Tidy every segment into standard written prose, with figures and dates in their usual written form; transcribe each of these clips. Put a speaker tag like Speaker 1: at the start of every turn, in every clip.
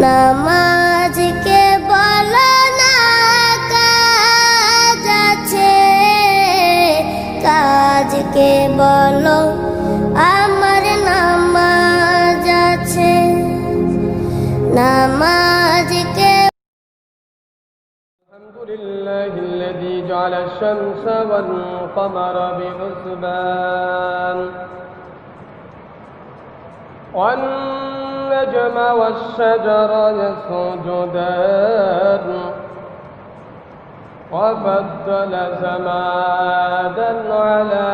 Speaker 1: নামাজ কে বলো না কাজ আছে, কাজকে বলো আমার নামাজ আছে। নামাজকে
Speaker 2: আলহামদুলিল্লাহি الذي جعل الشمس والقمر بحسبان والنجم والشجر يسجدان وفضل زمانا على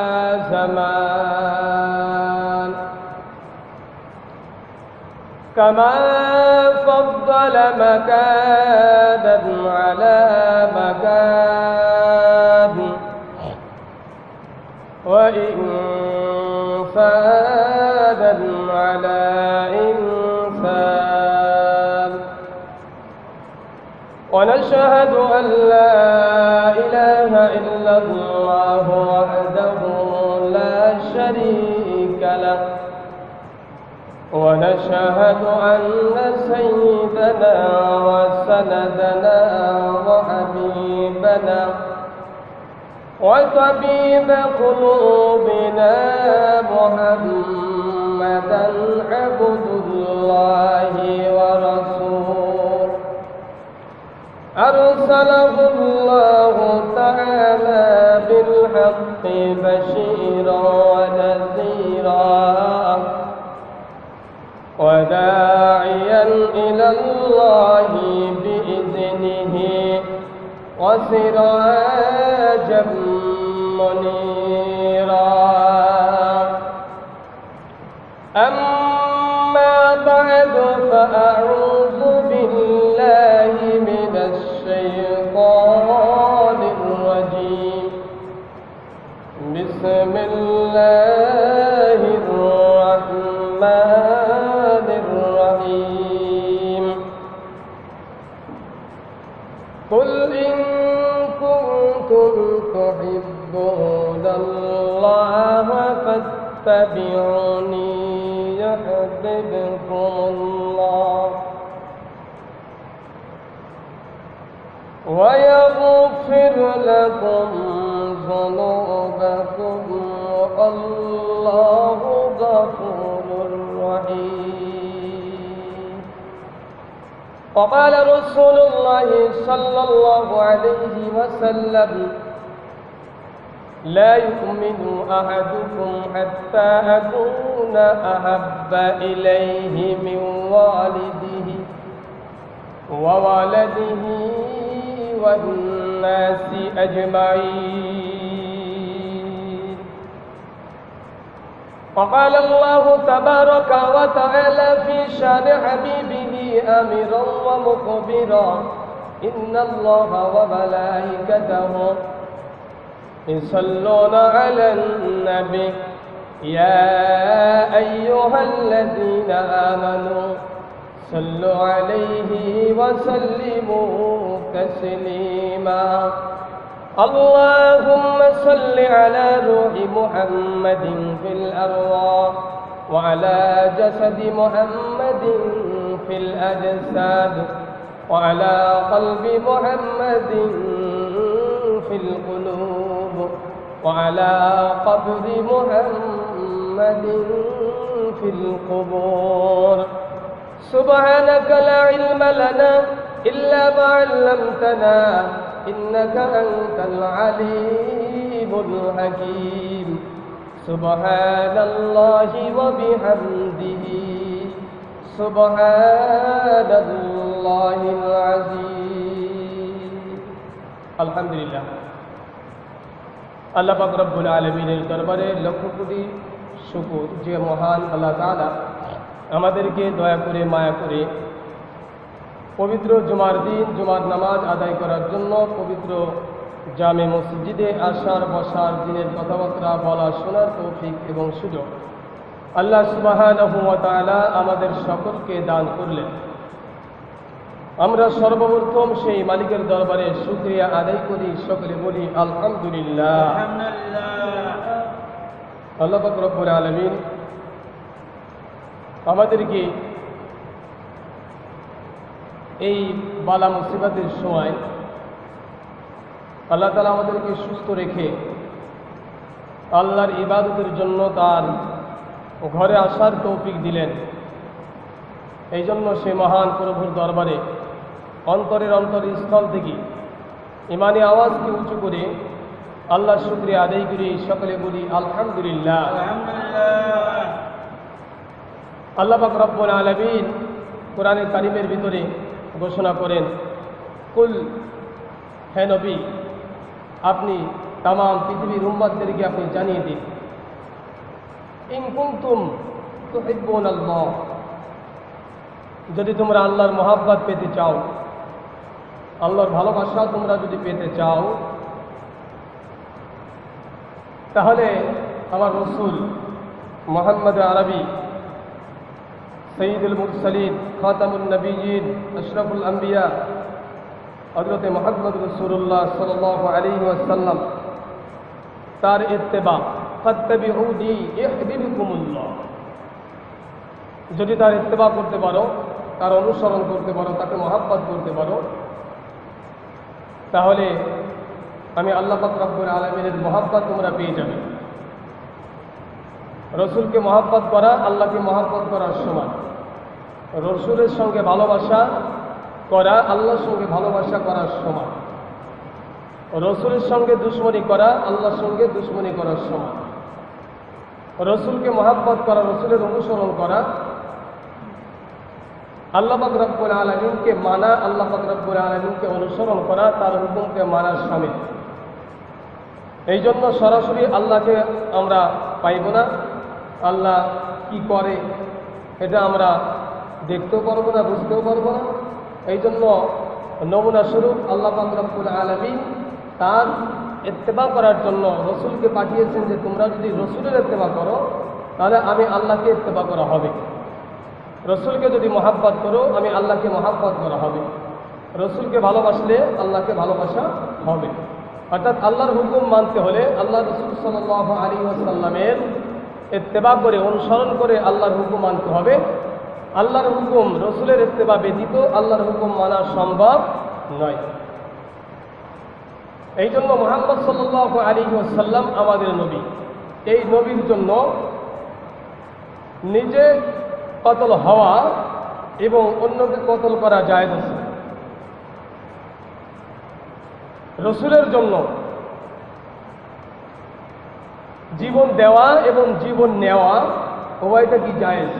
Speaker 2: زمان كما فضل مكانا على مكان وإنسانا على إنسان ونشهد أن لا إله إلا الله وحده لا شريك له ونشهد أن سيدنا وسندنا وحبيبنا وطبيب قلوبنا محمدا عبد الله ورسوله أرسله الله تعالى بالحق بشيرا ونذيرا وداعيا إلى الله بإذنه وسراجا منيرا. أما بعد فأعوذ بالله من الشيطان الرجيم. بسم الله الرحمن الرحيم. قل إن كنتم تحبون الله فاتبعوني يحببكم الله ويغفر لكم ذنوبكم والله غفور رحيم. وقال رسول الله صلى الله عليه وسلم: لا يؤمن أحدكم حتى أكون أحب إليه من والده وولده والناس أجمعين. وقال الله تبارك وتعالى في شان حبيبه آمرا ومخبرا: إن الله وملائكته يصلون على النبي يا أيها الذين آمنوا صلوا عليه وسلموا تسليما. اللهم صل على روح محمد في الأرواح وعلى جسد محمد في الأجساد وعلى قلب محمد في القلوب وعلى قبر محمد في القبور. سبحانك لا علم لنا إلا ما علمتنا إنك أنت العليم الحكيم. سبحان الله وبحمده سبحان الله العظيم. الحمد لله. আল্লাহ পাক রব্বুল আলামিনের দরবারে লক্ষ কোটি শুকর যে মহান আল্লাহ তাআলা আমাদেরকে দয়া করে মায়া করে পবিত্র জুমার দিন জুমার নামাজ আদায় করার জন্য পবিত্র জামে মসজিদে আসার বসার দিনের কথাবার্তা বলা শোনার তৌফিক এবং সুযোগ আল্লাহ সুবহানাহু ওয়া তাআলা আমাদের সকলকে দান করলেন। আমরা সর্বপ্রথম সেই মালিকের দরবারে শুকরিয়া আদায় করি, সকলে বলি আলহামদুলিল্লাহ। আল্লাহ পাক রব্বুল আলামিন আমাদেরকে এই বালা মুসিবতের সময় আল্লাহ তাআলা আমাদেরকে সুস্থ রেখে আল্লাহর ইবাদতের জন্য তার ঘরে আসার তৌফিক দিলেন। এই জন্য সে মহান প্রভুর দরবারে অন্তরের স্থল থেকে ইমানি আওয়াজকে উঁচু করে আল্লাহর শুকরিয়া আদায় করি। সকলে বলি আলহামদুলিল্লাহ। আল্লাহ পাক রব্বুল আলামিন কোরআনে কারিমের ভিতরে ঘোষণা করেন, কুল, হে নবী, আপনি তাম পৃথিবীর উম্মতদেরকে আপনি জানিয়ে দিন, ইন কুনতুম তুহিব্বুনাল্লাহ, যদি তোমরা আল্লাহর মহাব্বত পেতে চাও, আল্লাহর ভালোবাসা তোমরা যদি পেতে চাও, তাহলে আমার রসুল মুহাম্মদ আরবি সঈদুল মুরসালিন খাতামুন নবিয়্যিন আশরাফুল আম্বিয়া হযরত মুহাম্মদ রাসূলুল্লাহ সাল্লাল্লাহু আলাইহি ওয়াসাল্লাম তার ইত্তেবা, ফাত্তাবিউনি ইহবিবকুমুল্লাহ, যদি তার ইত্তেবা করতে পারো, তার অনুসরণ করতে পারো, তাকে মহাব্বত করতে পারো, তাহলে আমি আল্লাহ পাক রব্বুল আলামিনের মহাব্বত তোমরা পেয়ে যাবে। রসুলকে মহাব্বত করা আল্লাহকে মহাব্বত করার সমান। রসুলের সঙ্গে ভালোবাসা করা আল্লাহর সঙ্গে ভালোবাসা করার সমান। রসুলের সঙ্গে দুশমনি করা আল্লাহর সঙ্গে দুশমনি করার সমান। রসুলকে মহাব্বত করা, রসুলের অনুসরণ করা, আল্লাহ পাক রব্বুল আলামিনকে মানা, আল্লাহ পাক রব্বুল আলামিনকে অনুসরণ করা, তার হুকুমকে মানার শামিল। এই জন্য সরাসরি আল্লাহকে আমরা পাইব না, আল্লাহ কি করে এটা আমরা দেখতেও পারবো না, বুঝতেও পারবো না। এই জন্য নমুনা স্বরূপ আল্লাহ পাক রব্বুল আলামিন তার ইত্তেবা করার জন্য রসুলকে পাঠিয়েছেন, যে তোমরা যদি রসুলের ইত্তেবা করো তাহলে আমি আল্লাহকে ইত্তেবা করা হবে। রসুলকে যদি মহাব্বত করো, আমি আল্লাহকে মহাব্বত করা হবে। রসুলকে ভালোবাসলে আল্লাহকে ভালোবাসা হবে। অর্থাৎ আল্লাহর হুকুম মানতে হলে আল্লাহ রসুল সাল্লাল্লাহু আলাইহি ওয়াসাল্লামের ইত্তেবা করে, অনুসরণ করে আল্লাহর হুকুম মানতে হবে। আল্লাহর হুকুম, রসুলের ইত্তেবা ব্যতীত আল্লাহর হুকুম মানা সম্ভব নয়। এই জন্য মুহাম্মদ সাল্লাল্লাহু আলাইহি ওয়াসাল্লাম আমাদের নবী। এই নবীর জন্য নিজে কতল হওয়া এবং অন্যকে কতল করা জায়েজ আছে। রসুলের জন্য জীবন দেওয়া এবং জীবন নেওয়া উভয়টা কি জায়েজ।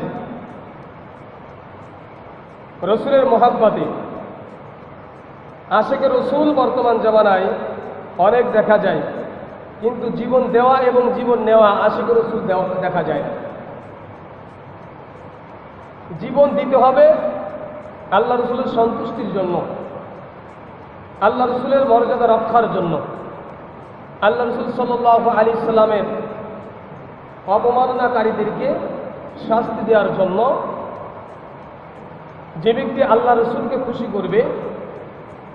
Speaker 2: রসুলের মহাব্বতে আশিকে রসুল বর্তমান জামানায় অনেক দেখা যায়, কিন্তু জীবন দেওয়া এবং জীবন নেওয়া আশিকে রসুল দেখা যায় না। জীবন দিতে হবে আল্লাহ রসুলের সন্তুষ্টির জন্য, আল্লাহ রসুলের মর্যাদা রক্ষার জন্য, আল্লাহ রসুল সাল্লাল্লাহু আলাইহি সাল্লামের অবমাননাকারীদেরকে শাস্তি দেওয়ার জন্য। যে ব্যক্তি আল্লাহ রসুলকে খুশি করবে,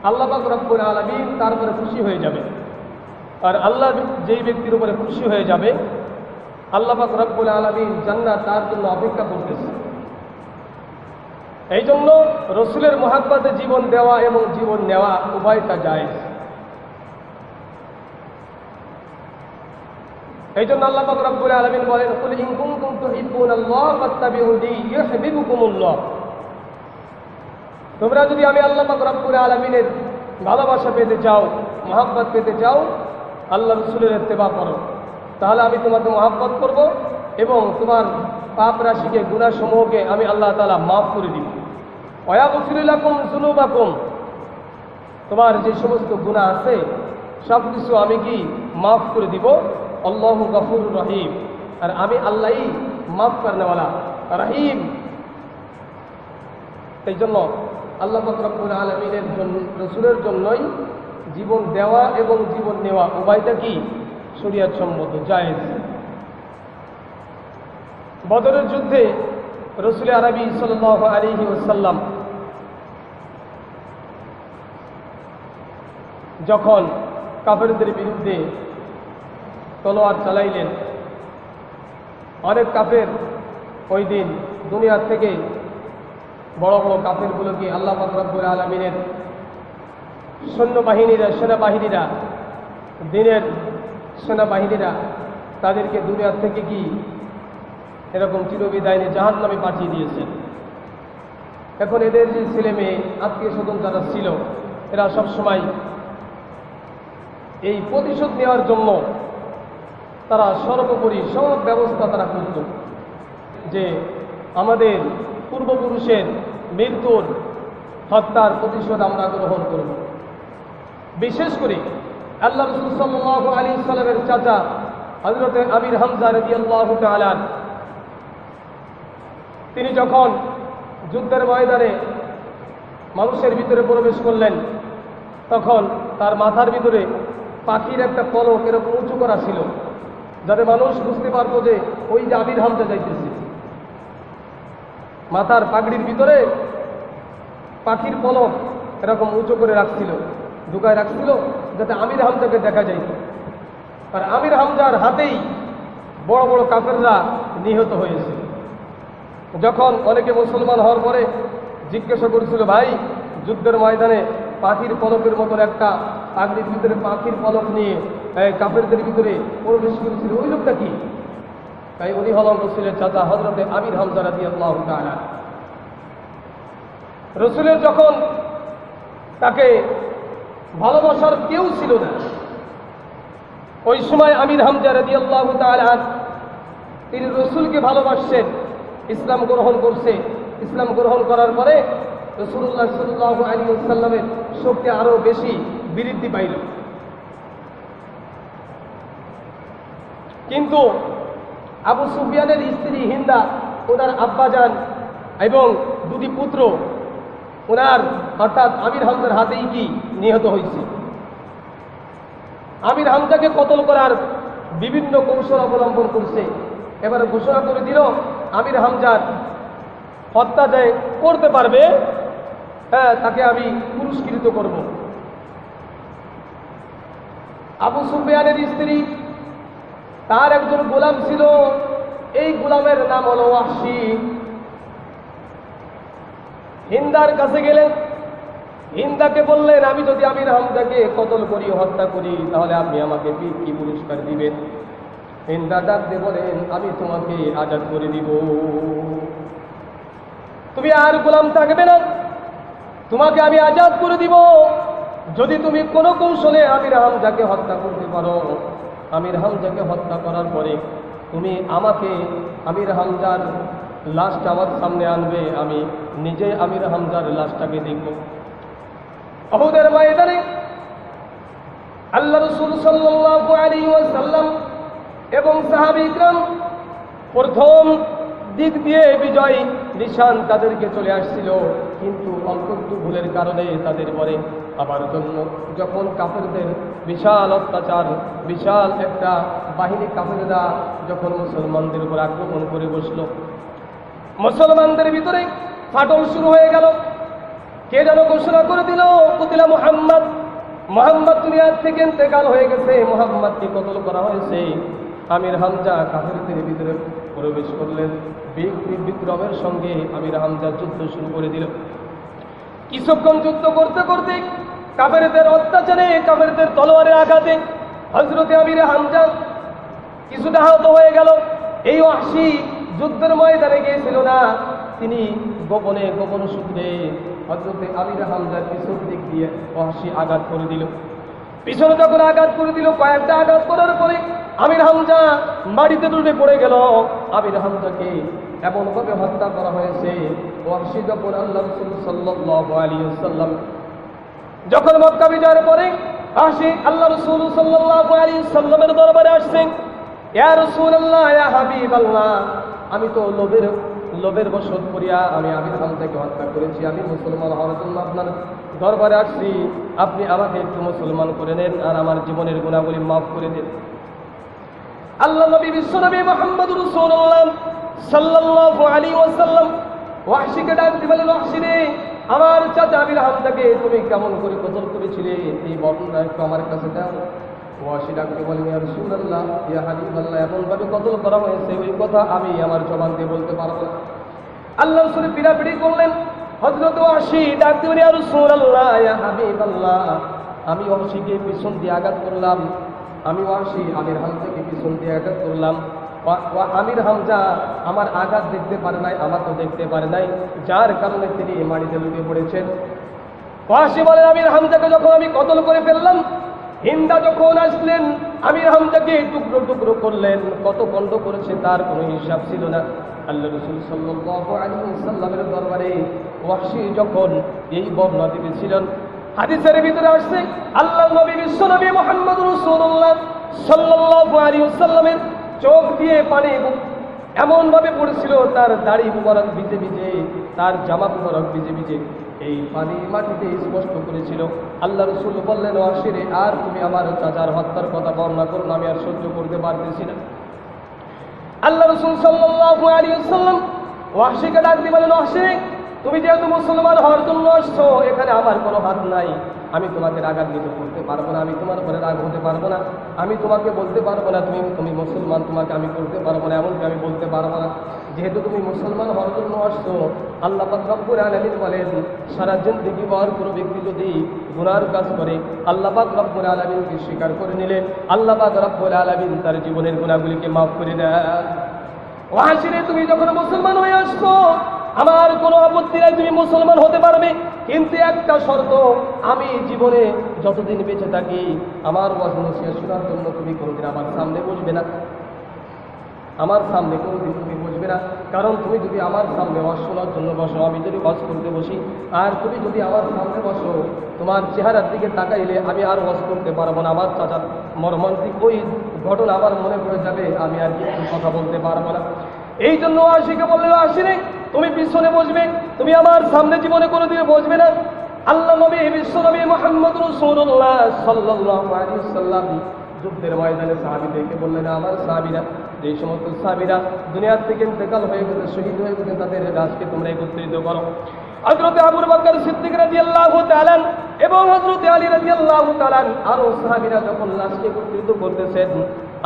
Speaker 2: আল্লাহ পাক রব্বুল আলামিন তার উপরে খুশি হয়ে যাবে। আর আল্লাহ যেই ব্যক্তির উপরে খুশি হয়ে যাবে, আল্লাহ পাক রব্বুল আলামিন জান্নাত তার জন্য অপেক্ষা করতেছে। এই জন্য রসুলের মহাব্বতে জীবন দেওয়া এবং জীবন নেওয়া উভয়টা জায়েজ। এই জন্য আল্লাহ পাক রব্বুল আলামিন বলেন, কুল ইন কুনতুম তুহিব্বুনাল্লাহ ফাত্তাবিউনি ইউহিব্বুকুমুল্লাহ, তোমরা যদি আমি আল্লাহ পাক রব্বুল আলামিনের ভালোবাসা পেতে চাও, মহাব্বত পেতে চাও, আল্লাহ রসুলের ইত্তেবা করো, তাহলে আমি তোমাকে মহাব্বত করব এবং তোমার পাপ রাশিকে, গুনাহ সমূহকে আমি আল্লাহ তাআলা মাফ করে দিব। ওয়ায়াগফিরু লাকুম যুনুবাকুম, তোমার যে সমস্ত গুনাহ আছে সব কিছু আমি কি মাফ করে দিব। আল্লাহু গফুরুর রহিম, আর আমি আল্লাহই মাফ করনেওয়ালা রহিম। এই জন্য আল্লাহ পাক রব্বুল আলামিনের জন্য, রসুলের জন্যই জীবন দেওয়া এবং জীবন নেওয়া উভয়টা কি শরীয়ত সম্মত, জায়েজ। বদরের যুদ্ধে রসুল আরবি সাল্লাল্লাহু আলাইহি ওয়াসাল্লাম যখন কাফেরদের বিরুদ্ধে তলোয়ার চালাইলেন, অনেক কাফের ওই দিন দুনিয়া থেকে বড় বড় কাফেরগুলোকে আল্লাহ পাক রব্বুল আলামিনের সৈন্যবাহিনীরা সেনাবাহিনীরা দিনের সেনাবাহিনীরা তাদেরকে দুনিয়া থেকে কি এরকম চিরবিদায় নিয়ে জাহান্নামে পাঠিয়ে দিয়েছেন। এখন এদের যে ছেলে মেয়ে আত্মীয় স্বজন যারা ছিল এরা সবসময় এই প্রতিশোধ নেওয়ার জন্য তারা সর্বোপরি সব ব্যবস্থা তারা করত যে আমাদের পূর্বপুরুষের মৃত্যুর হত্যার প্রতিশোধ আমরা গ্রহণ করব। বিশেষ করে আল্লাহ রাসূল সাল্লাল্লাহু আলাইহি সাল্লামের চাচা হযরত আমির হামজা রাদিয়াল্লাহু তাআলা তিনি যখন যুদ্ধের ময়দানে মানুষের ভিতরে প্রবেশ করলেন তখন তার মাথার ভিতরে পাখির একটা পলক এরকম উঁচু করা ছিল, যাতে মানুষ বুঝতে পারতো যে ওই যে আমির হামজা যাইতেছে। মাথার পাগড়ির ভিতরে পাখির পলক এরকম উঁচু করে রাখছিল, ঢুকায় রাখছিল, যাতে আমির হামজাকে দেখা যাইত। আর আমির হামজার হাতেই বড় বড় কাফেররা নিহত হয়েছে। যখন অনেকে মুসলমান হওয়ার পরে জিজ্ঞাসা করেছিল, ভাই যুদ্ধের ময়দানে পাখির পলকের মতন একটা পাগড়ির ভিতরে পাখির পলক নিয়ে কাফেরদের ভিতরে প্রবেশ করেছিল, ওই লোকটা কি? তাই উনি হলেন রসুলের চাচা হযরতে আমির হামজা রাদিয়াল্লাহু তাআলা। রসুলের যখন তাকে ভালোবাসার কেউ ছিল না, ওই সময় আমির হামজা রাদিয়াল্লাহু তাআলা তিনি রসুলকে ভালোবাসছেন, ইসলাম গ্রহণ করছে। ইসলাম গ্রহণ করার পরে রাসূলুল্লাহ সাল্লাল্লাহু আলাইহি ওয়াসাল্লামের শক্তি আরো বেশি বৃদ্ধি পাইল। কিন্তু আবু সুফিয়ানের স্ত্রী হিন্দা, ওনার আব্বাজান এবং দুটি পুত্র ওনার অর্থাৎ আমির হামজার হাতেই কি নিহত হয়েছে। আমির হামজাকে কতল করার বিভিন্ন কৌশল অবলম্বন করছে। এবার ঘোষণা করে দিল আমির হামজার হত্যা যে করতে পারবে তাকে আমি পুরস্কৃত করব। আবু সুফিয়ানের স্ত্রী তার একজন গোলাম ছিল, এই গোলামের নাম হলো ওয়াহশী। হিন্দার কাছে গেলেন, হিন্দাকে বললেন, আমি যদি আমির হামজাকে কতল করি, হত্যা করি, তাহলে আপনি আমাকে কি পুরস্কার দিবেন? হিন্দা ডাক দিয়ে বলেন, আমি তোমাকে আজাদ করে দিব, তুমি আর গোলাম থাকবে না, তোমাকে আমি আজাদ করে দিব যদি তুমি কোনো কৌশলে আমির হামজাকে হত্যা করতে পারো। আমির হামজাকে হত্যা করার পরে তুমি আমাকে আমির হামজার লাশটা আমার সামনে আনবে, আমি নিজে আমির হামজার লাশটাকে দেখব। উহুদের ময়দানে আল্লাহ রাসূল সাল্লাল্লাহু আলাইহি ওয়াসাল্লাম এবং সাহাবী ইকরাম প্রথম দিক দিয়ে বিজয় নিশান তাদেরকে চলে আসছিল, কিন্তু অল্প একটু ভুলের কারণে তাদের পরে আবার জন্য যখন কাফেরদের বিশাল অত্যাচার, বিশাল একটা বাহিনী কাফেররা যখন মুসলমানদের উপর আক্রমণ করে বসল, মুসলমানদের ভিতরে ফাটল শুরু হয়ে গেল। কে যেন ঘোষণা করে দিল, কুতিলা মুহাম্মদ, মুহাম্মদ দুনিয়া থেকে ইন্তেকাল হয়ে গেছে, মুহাম্মদকে কতল করা হয়েছে। আমির হামজা কাফেরদের ভিতরে প্রবেশ করলেন, বিক্রমের সঙ্গে আমির হামজা যুদ্ধ শুরু করে দিল। কিছুক্ষণ যুদ্ধ করতে করতে কাফেরদের অত্যাচারে, কাফেরদের তলোয়ারের আঘাতে হযরতে আমির হামজা কিছুটা আহত হয়ে গেল। এই ওয়াহশী যুদ্ধের ময়দানে গিয়েছিল না, তিনি গোপনে গোপন সূত্রে হযরতে আমির হামজার পিছন দিক দিয়ে ওয়াহশী আঘাত করে দিল। পিছনে যখন আঘাত করে দিল, কয়েকটা আঘাত করার পরে আমির হামজা মাটিতে ডুবে পড়ে গেল। আমির হামজাকে এমনভাবে হত্যা করা হয়েছে। ওয়াহশী যখন আল্লাহ রাসূল সাল্লাল্লাহু আলাইহি ওয়াসাল্লাম যখন মক্কা বিজয়ের পরে ওয়াহশী আল্লাহ রাসূল সাল্লাল্লাহু আলাইহি ওয়াসাল্লামের দরবারে আসছেন, ইয়া রাসূলুল্লাহ, ইয়া হাবিবাল্লাহ, আমি তো লোভের বশত করিয়া আমি আমির হামজাকে হত্যা করেছি, আমি মুসলমান হওয়ার জন্য আপনার দরবারে আসছি, আপনি আমাকে একটু মুসলমান করে নেন আর আমার জীবনের গুনাহগুলি মাফ করে দেন। আল্লাহ নবী বিশ্বনবী মুহাম্মদুর রাসূলুল্লাহ সাল্লাল্লাহু আলাইহি ওয়াসাল্লাম ওয়াহশীকে ডাক দিয়ে বলেন, ওয়াহশী রে, আমার চাচা আমির হামজাকে তুমি কেমন করে কতল করেছিলে এই বর্ণনা একটু আমার কাছে দাও। ওয়াহশী ডাক দিয়ে বলেন, ইয়া রাসূলুল্লাহ, ইয়া হাবিবাল্লাহ, এমনভাবে কতল করা হয়েছে ওই কথা আমি আমার জবান দিয়ে বলতে পারবো না। আল্লাহ রাসূল পিড়াপিড়ি করলেন, হযরত ওয়াহশী ডাকতে বলে, ইয়া রাসূলুল্লাহ, ইয়া হাবিবাল্লাহ, আমি ওয়াহশীকে পিছন দিয়ে আঘাত করলাম। আমি ওয়াহশী আমির হামজাকে পিছন দিয়ে আঘাত করলাম। আমির হামজা আমার আঘাত দেখতে পারে নাই, আমাকে দেখতে পারে নাই, যার কারণে তিনি মাটিতে লুটিয়ে পড়েছেন। ওয়াহশী বলেন, আমির হামজাকে যখন আমি কতল করে ফেললাম, হিন্দা যখন আসলেন আমির হামজাকে টুকরো টুকরো করলেন, কত খণ্ড করেছে তার কোনো হিসাব ছিল না। আল্লাহ রাসূল সাল্লাল্লাহু আলাইহি ওয়াসাল্লামের দরবারে ওয়াহশী যখন এই বর্ণনা দিতেছিলেন, হাদিসের ভিতরে আসছে আল্লাহর নবী বিশ্ব নবী মুহাম্মদ রাসূলুল্লাহ সাল্লাল্লাহু আলাইহি ওয়াসাল্লামের চোখ দিয়ে পানি এমন ভাবে পড়েছিল, তার দাড়ি মুবারক ভিজে ভিজে, তার জামা মুবারক ভিজে ভিজে এই পানি মাটিতে স্পষ্ট করেছিল। আল্লাহ রাসূল বললেন, ওয়াহশী রে, আর তুমি আমার চাচার হত্যার কথা বর্ণনা করুন, আমি আর সহ্য করতে পারতেছি না। আল্লাহ রাসূল সাল্লাল্লাহু আলাইহি ওয়াসাল্লাম ওয়াহশীকে ডাক দিয়ে বলেন, ওয়াহশী, তুমি যেহেতু মুসলমান হওয়ার জন্য আসছো, এখানে আমার কোনো হাত নাই, আমি তোমাকে রাগান্বিত করতে পারবো না, আমি তোমার উপরে রাগ হতে পারবো না, আমি তোমাকে বলতে পারবো না তুমি মুসলমান, তোমাকে আমি করতে পারবো না, এমনকি আমি বলতে পারবো না। যেহেতু তুমি মুসলমান হওয়ার জন্য আসছো, আল্লাহ পাক রব্বুল আলামিন বলেন, সারা জিন্দেগি ভর কোনো ব্যক্তি যদি গুনার কাজ করে, আল্লাহ পাক রব্বুল আলামিনকে স্বীকার করে নিলে আল্লাহ পাক রব্বুল আলামিন তার জীবনের গুনাহগুলিকে মাফ করে দেন। ওয়াহশী রে, তুমি যখন মুসলমান হয়ে আসছো, আমার কোনো আপত্তি নাই, তুমি মুসলমান হতে পারবে, কিন্তু একটা শর্ত, আমি জীবনে যতদিন বেঁচে থাকি আমার ওয়াজ নসিহত শোনার জন্য তুমি কোনোদিন আমার সামনে বসবে না, আমার সামনে কোনোদিন তুমি বসবে না। কারণ তুমি যদি আমার সামনে ওয়াজ শোনার জন্য বসো, আমি যদি ওয়াজ করতে বসি, আর তুমি যদি আমার সামনে বসো, তোমার চেহারার দিকে তাকাইলে আমি আর ওয়াজ করতে পারবো না, আমার চাচার মর্মান্তিক ওই ঘটনা আমার মনে পড়ে যাবে, আমি আর কিছু কথা বলতে পারবো না। এই জন্য ওয়াহশীকে বললেন, ওয়াহশী রে, তুমি পিছনে বসবে, তুমি আমার সামনে জীবনে কোনোদিন বসবে না। আল্লাহ নবী বিশ্ব নবী মুহাম্মদ রাসূলুল্লাহ সাল্লাল্লাহু আলাইহি ওয়াসাল্লাম যুদ্ধের ময়দানে সাহাবীদেরকে বললেন, আমার সাহাবীরা, যে সমস্ত সাহাবীরা দুনিয়ার থেকে ইন্তেকাল হয়ে গেছে, শহীদ হয়ে গেছে, তাদের লাশকে তোমরা একত্রিত করো। হযরত আবু বকর সিদ্দিক রাদিয়াল্লাহু তাআলা এবং হযরত আলী রাদিয়াল্লাহু তাআলা আরো সাহাবীরা যখন লাশকে একত্রিত করতেছেন,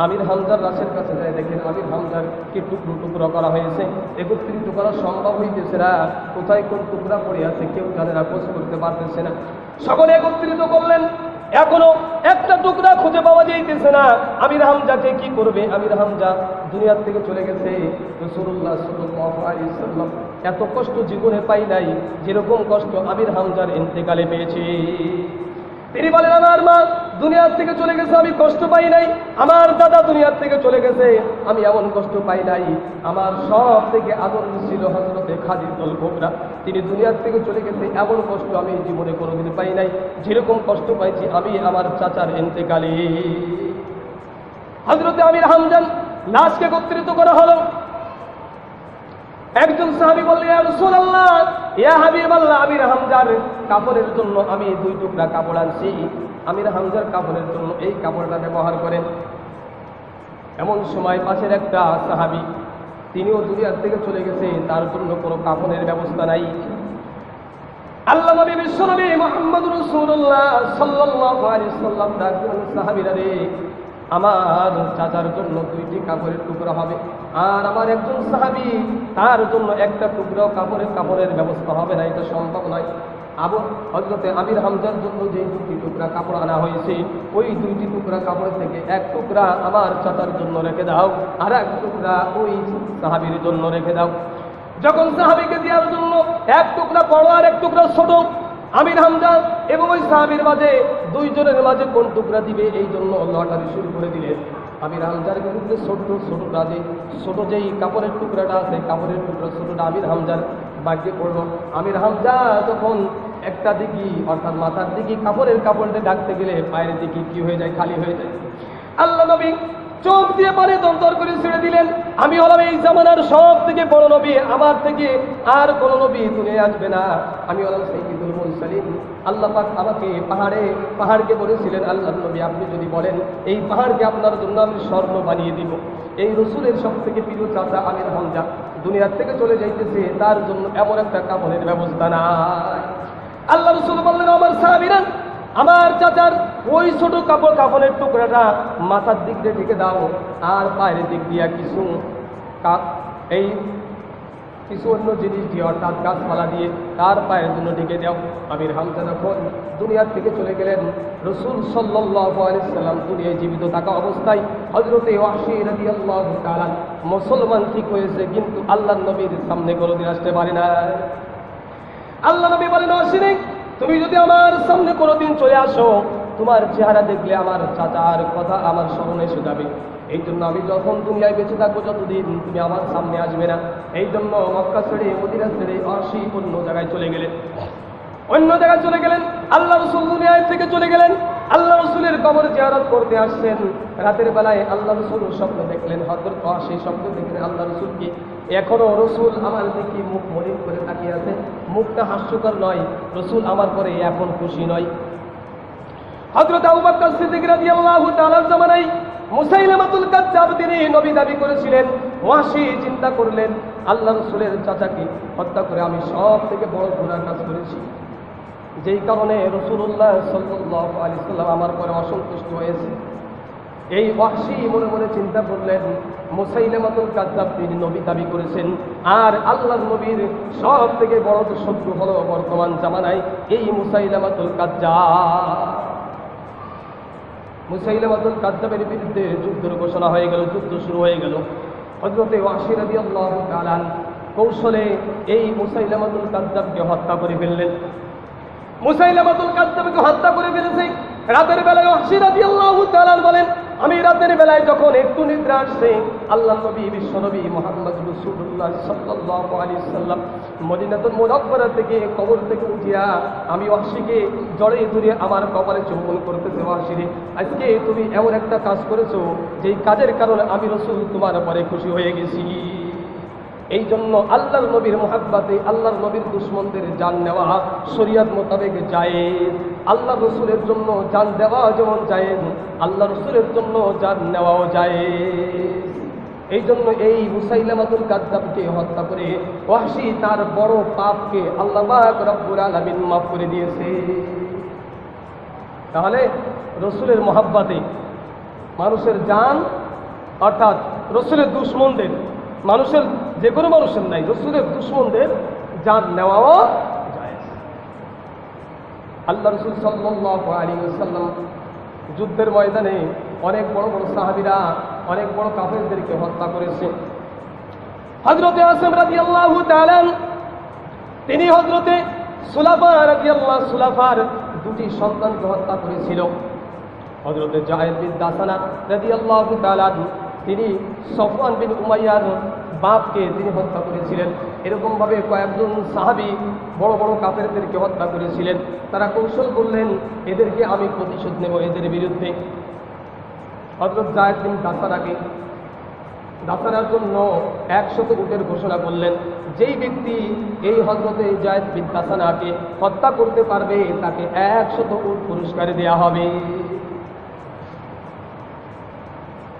Speaker 2: আমির হামজার লাশের কাছে যায়, দেখেন আমির হামজার কি টুকরো টুকরো করা হয়েছে, একত্রিত করা সম্ভব হইতেছে না, কোথায় কোন টুকরা পড়ে আছে কেউ জানে না, খোঁজ করতে পারতেছে না। সকলে একত্রিত করলেন, এখনো একটা টুকরা খুঁজে পাওয়া যাইতেছে না। আমির হামজাকে কি করবে? আমির হামজা দুনিয়ার থেকে চলে গেছে। রাসূলুল্লাহ সাল্লাল্লাহু আলাইহি ওয়াসাল্লাম এত কষ্ট জীবনে পাই নাই যেরকম কষ্ট আমির হামজার ইন্তেকালে পেয়েছে। তিনি বলেন, আমার মা দুনিয়ার থেকে চলে গেছে, আমি কষ্ট পাই নাই। আমার দাদা দুনিয়ার থেকে চলে গেছে, আমি এমন কষ্ট পাই নাই। আমার সব থেকে আদর ছিল হযরতে খাদিজাতুল কুবরা, তিনি দুনিয়ার থেকে চলে গেছে, এমন কষ্ট আমি জীবনে কোনোদিন পাই নাই যেরকম কষ্ট পাইছি আমি আমার চাচার ইন্তেকালে। হযরতে আমির হামজার লাশকে একত্রিত করা হলো। একজন সাহাবী বললেন, ইয়া রাসূলুল্লাহ, ইয়া হাবিবাল্লাহ, আমির হামজার কাপড়ের জন্য আমি 2 টুকরা কাপড় আনছি, আমির হামজার কাপড়ের জন্য এই কাপড়টা ব্যবহার করেন। এমন সময় পাশের একটা সাহাবী, তিনিও দুনিয়ার থেকে চলে গেছে, তার জন্য কোনো কাপড়ের ব্যবস্থা নাই। আল্লাহ নবী বিশ্ব নবী মুহাম্মদ রাসূলুল্লাহ সাল্লাল্লাহু আলাইহি ওয়াসাল্লাম ডাকলেন, সাহাবীরা রে, আমার চাচার জন্য 2টি কাপড়ের টুকরা হবে, আর আমার একজন সাহাবী তার জন্য একটা টুকরাও কাপড়ের ব্যবস্থা হবে না, এটা সম্ভব নয়। হযরতে আমির হামজার জন্য যে 2টি টুকরা কাপড় আনা হয়েছে, ওই 2টি টুকরা কাপড় থেকে এক টুকরা আমার চাচার জন্য রেখে দাও, আর এক টুকরা ওই সাহাবীর জন্য রেখে দাও। যখন সাহাবীকে দেওয়ার জন্য এক টুকরা বড় আর এক টুকরা ছোট, আমির হামজা এবং ওই সাহাবীর মাঝে 2 জনের মাঝে কোন টুকরা দিবে এই জন্য লটারি শুরু করে দিলেন। আমির হামজার বিরুদ্ধে ছোট যেই কাপড়ের টুকরাটা আছে, কাপড়ের টুকরা ছোটটা আমির হামজার ভাগ্যে পড়ল। আমির হামজা যখন একটা দিকে অর্থাৎ মাথার দিকে কাপড়টা ঢাকতে গেলে পায়ের দিকে কি হয়ে যায়, খালি হয়ে যায়। আল্লাহ নবী চোখ দিয়ে পারে দন্তর করে ছেড়ে দিলেন, আমি হলাম এই জামানার সব থেকে বড় নবী, আমার থেকে আর কোন নবী দুনিয়ায় আসবে না, আমি হলাম সাইয়্যিদুল মুরসালিন। আল্লাহ পাক আমাকে পাহাড়কে বলেছিলেন, আল্লাহ নবী আপনি যদি বলেন এই পাহাড়কে আপনার জন্য আমি স্বর্ণ বানিয়ে দিব। এই রসুলের সব থেকে প্রিয় চাচা আমির হামজা দুনিয়ার থেকে চলে যাইতেছে, তার জন্য এমন একটা কাপড়ের ব্যবস্থা নাই। আল্লাহ রসুল বললেন, আমার সাহাবীরা, আমার চাচার ওই ছোট কাপড়ের টুকরাটা মাথার দিক দিয়ে ঢেকে দাও, আর পায়ের দিক দিয়া কিছু এই কিছু অন্য জিনিস দিয়ে অর্থাৎ গাছপালা দিয়ে তার পায়ের জন্য ঢেকে দাও। আমির হামজা যখন দুনিয়ার থেকে চলে গেলেন, রাসূল সাল্লাল্লাহু আলাইহি সাল্লাম দুনিয়ায় জীবিত থাকা অবস্থায় হযরতে ওয়াহশী রাদিয়াল্লাহু তাআলা মুসলমান ঠিক হয়েছে, কিন্তু আল্লাহর নবীর সামনে কোনোদিন আসতে পারে না। আল্লাহ নবী বলেন, ওয়াহশী তুমি যদি আমার সামনে কোনোদিন চলে আসো, তোমার চেহারা দেখলে আমার চাচার কথা আমার স্মরণে এসে যাবে। এই জন্য আমি যখন দুনিয়ায় বেঁচে থাকবো যতদিন তুমি আমার সামনে আসবে না। এই জন্য মক্কা ছেড়ে মদিনা ছেড়ে ওয়াহশী অন্য জায়গায় চলে গেলেন। আল্লাহ রাসূল দুনিয়ায় থেকে চলে গেলেন। আল্লাহ রাসূলের কবর জিয়ারত করতে আসছেন। রাতের বেলায় আল্লাহ রাসূল স্বপ্ন দেখলেন। হযরত ওয়াহশী স্বপ্ন দেখলেন আল্লাহ রাসূলকে, এখনো রাসূল আমার দিকে মুখ মলিন করে তাকিয়ে আছে, মুখটা হাস্যকর নয়, রাসূল আমার পরে এখন খুশি নয়। হযরত আবু বকর সিদ্দিক রাদিয়াল্লাহু তাআলার জামানায় মুসাইলামাতুল কাজ্জাব তিনি নবী দাবি করেছিলেন। ওয়াহশী চিন্তা করলেন, আল্লাহ রাসূলের চাচাকে হত্যা করে আমি সব থেকে বড় গুনার কাজ করেছি, যেই কারণে রাসূলুল্লাহ সাল্লাল্লাহু আলাইহি ওয়াসাল্লাম আমার পরে অসন্তুষ্ট হয়েছে। এই ওয়াহশী মনে মনে চিন্তা করলেন, মুসাইলামাতুল কাজ্জাব তিনি নবী দাবি করেছেন, আর আল্লাহর নবীর সব থেকে বড় শত্রু হলো বর্তমান জামানায় এই মুসাইলামাতুল কাজ্জাব। মুসাইলামাতুল কাজ্জাবের বিরুদ্ধে যুদ্ধের ঘোষণা হয়ে গেল, যুদ্ধ শুরু হয়ে গেল। হযরতে ওয়াহশী রাদিয়াল্লাহু তাআলা কৌশলে এই মুসাইলামাতুল কাজ্জাবকে হত্যা করে ফেললেন। মুসাইলামাতুল কাজ্জাবকে হত্যা করে ফেলেছে। রাতের বেলায় ওয়াহশী রাদিয়াল্লাহু তাআলা বলেন, আমি রাতের বেলায় যখন একটু নিদ্রা আসছে, আল্লাহ নবী বিশ্বনবী মুহাম্মদ রাসূলুল্লাহ সাল্লাল্লাহু আলাইহি ওয়াসাল্লাম মদিনাতুল মুনাওয়ারা থেকে কবর থেকে উঠিয়া আমি ওয়াহশীকে জড়িয়ে ধরে আমার কপালে চুম্বন করতেছে। ওয়াহশী রে, আজকে তুমি এমন একটা কাজ করেছো যেই কাজের কারণে আমি রাসূল তোমার পরে খুশি হয়ে গেছি। এই জন্য আল্লাহর নবীর মুহাব্বতে আল্লাহর নবীর দুশমনদের জান নেওয়া শরীয়ত মোতাবেক জায়েজ। আল্লাহ রাসূলের জন্য জান দেওয়া যেমন জায়েজ, আল্লাহ রাসূলের জন্য জান নেওয়াও জায়েজ। এই জন্য এই মুসাইলামাতুল কাজ্জাবকে হত্যা করে ওয়াহশী তার বড় পাপকে আল্লাহ পাক রব্বুল আলামিন মাফ করে দিয়েছে। তাহলে রাসূলের মুহাব্বতে মানুষের জান, অর্থাৎ রাসূলের দুশমনদের, মানুষের যে কোনো মানুষের নাই, রাসূলের দুশমনদের জান নেওয়াও জায়েজ। আল্লাহ রাসূল সাল্লাল্লাহু আলাইহি ওয়াসাল্লাম যুদ্ধের ময়দানে অনেক বড় বড় সাহাবীরা অনেক বড় কাফেরদেরকে হত্যা করেছে। হযরতে আসিম রাদিয়াল্লাহু তাআলা তিনি হযরতে সুলাফার দুটি সন্তানকে হত্যা করেছিল। হযরতে যায়েদ বিন দাসানা রাদিয়াল্লাহু তাআলা তিনি সফওয়ান বিন উমাইয়ার বাপকে তিনি হত্যা করেছিলেন। এরকমভাবে কয়েকজন সাহাবী বড় বড় কাফেরদেরকে হত্যা করেছিলেন। তারা কৌশল করলেন, এদেরকে আমি প্রতিশোধ নেব এদের বিরুদ্ধে। হযরত যায়েদ বিন দাসানার জন্য 100 উটের ঘোষণা করলেন। যেই ব্যক্তি এই হযরতে যায়েদ বিন দাসানাকে হত্যা করতে পারবে তাকে 100 উট পুরস্কার দেওয়া হবে।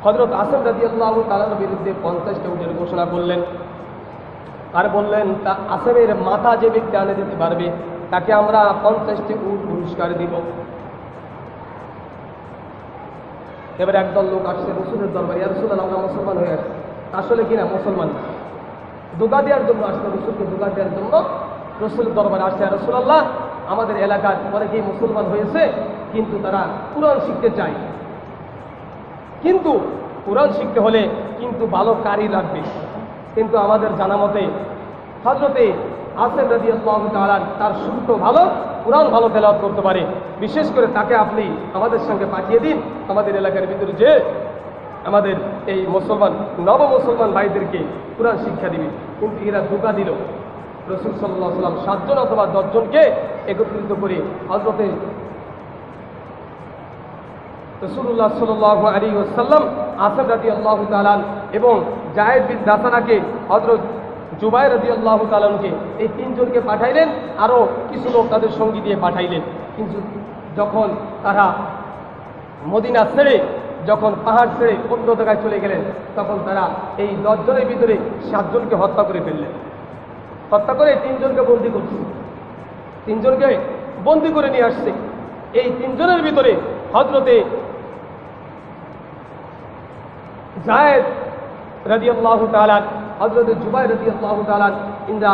Speaker 2: হযরত আসিম রাদিয়াল্লাহু তাআলার বিরুদ্ধে 50টা উটের ঘোষণা করলেন, আর বললেন তা আসিমের মাথা যে ব্যক্তি আনে দিতে পারবে তাকে আমরা 50টি উট পুরস্কার দিব। এবার একদল লোক আসছে রাসূলের দরবারে, ইয়া রাসূলুল্লাহ আমরা মুসলমান হয়ে আসছি। আসলে কিনা মুসলমান না, ধোঁকা দেওয়ার জন্য আসছে, রাসূলকে ধোঁকা দেওয়ার জন্য রাসূলের দরবারে আসছে। ইয়া রাসূলুল্লাহ আমাদের এলাকার অনেকেই মুসলমান হয়েছে, কিন্তু তারা কুরআন শিখতে চায়, কিন্তু কুরআন শিখতে হলে কিন্তু ভালো কারি লাগবে। কিন্তু আমাদের জানা মতে হযরতে আসিম রাদিয়াল্লাহু তাআলা তার শুদ্ধ ভালো কুরআন ভালো তেলাওয়াত করতে পারে, বিশেষ করে তাকে আপনি আমাদের সঙ্গে পাঠিয়ে দিন, আমাদের এলাকার ভিতরে যে আমাদের এই মুসলমান নব মুসলমান ভাইদেরকে কুরআন শিক্ষা দিবে। কিন্তু এরা ধোঁকা দিল। রাসূল সাল্লাল্লাহু আলাইহি ওয়াসাল্লাম 7 জন অথবা 10 জনকে একত্রিত করে হযরতে রাসূলুল্লাহ সাল্লাল্লাহু আলাইহি ওয়াসাল্লাম আসিম রাদিয়াল্লাহু তাআলা এবং যায়েদ বিন দাসানাকে হযরত জুবাইর রাদিয়াল্লাহু তাআলাকে এই 3 জনকে পাঠাইলেন, আরও কিছু লোক তাদের সঙ্গী দিয়ে পাঠাইলেন। কিন্তু যখন তারা মদিনা ছেড়ে, যখন পাহাড় ছেড়ে অন্য জায়গায় চলে গেলেন, তখন তারা এই 10 জনের ভিতরে 7 জনকে হত্যা করে ফেললেন। হত্যা করে 3 জনকে বন্দী করছে, 3 জনকে বন্দী করে নিয়ে আসছে। এই 3 জনের ভিতরে হযরতে যায়েদ রাদিয়াল্লাহু তাআলা, হযরতে জুবাইর রাদিয়াল্লাহু তাআলা ইন্দ্রা